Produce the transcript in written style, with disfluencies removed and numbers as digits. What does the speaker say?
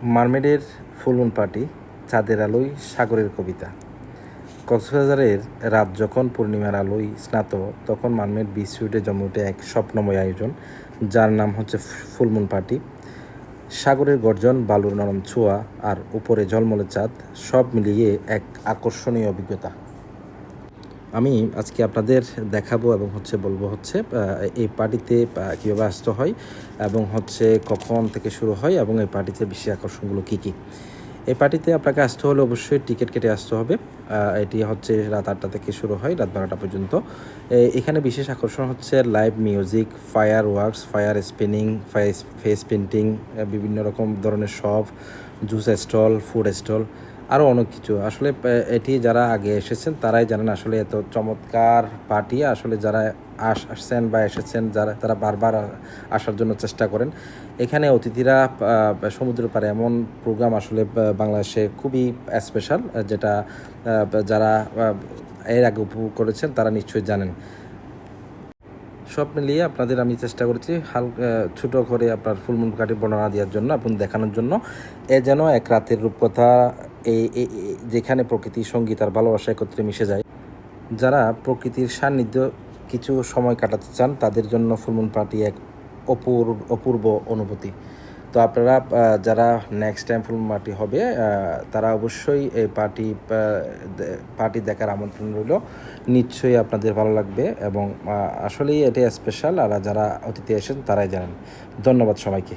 মারমেডের full moon party, চাঁদের আলোয় সাগরের কবিতা। কক্সবাজারের রাত যখন পূর্ণিমার আলোয় স্নাত, তখন মারমেড বিচ রুটে জমে ওঠে এক স্বপ্নময় আয়োজন, যার নাম হচ্ছে ফুলমুন পার্টি। সাগরের গর্জন, বালুর নরম ছোঁয়া আর উপরে ঝলমলে চাঁদ, সব মিলিয়ে এক আকর্ষণীয় অভিজ্ঞতা। আমি আজকে আপনাদের দেখাবো এবং বলবো এই পার্টিতে কীভাবে আসতে হয় এবং কখন থেকে শুরু হয় এবং এই পার্টিতে বিশেষ আকর্ষণগুলো কী কী। এই পার্টিতে আপনাকে আসতে হলে অবশ্যই টিকিট কেটে আসতে হবে। এটি রাত 8টা থেকে শুরু হয় রাত 12টা পর্যন্ত। এখানে বিশেষ আকর্ষণ হচ্ছে live music, fireworks, fire spinning, face painting, বিভিন্ন রকম ধরনের shop, juice stall, food stall, আরও অনেক কিছু। আসলে এটি যারা আগে এসেছেন তারাই জানেন আসলে এত চমৎকার পার্টি। আসলে যারা আসছেন বা এসেছেন, তারা বারবার আসার জন্য চেষ্টা করেন। এখানে অতিথিরা সমুদ্রের পাড়ে এমন প্রোগ্রাম আসলে বাংলাদেশে খুবই স্পেশাল, যেটা যারা এর আগে উপভোগ করেছেন তারা নিশ্চয়ই জানেন। সব মিলিয়ে আপনাদের আমি চেষ্টা করছি ছোটো করে আপনার ফুলমুন পার্টি বর্ণনা দেওয়ার জন্য এবং দেখানোর জন্য। যেন এক রাতের রূপকথা, যেখানে প্রকৃতি, সঙ্গীত আর ভালোবাসা একত্রে মিশে যায়। যারা প্রকৃতির সান্নিধ্য কিছু সময় কাটাতে চান তাদের জন্য ফুলমুন পার্টি এক অপূর্ব অনুভূতি। তো আপনারা যারা নেক্সট টাইম ফুলমুন পার্টি হবে তারা অবশ্যই এই পার্টি দেখার আমন্ত্রণ রইল। নিশ্চয়ই আপনাদের ভালো লাগবে এবং আসলেই এটা স্পেশাল, আর যারা অতিথি এসেছেন তারাই জানেন। ধন্যবাদ সবাইকে।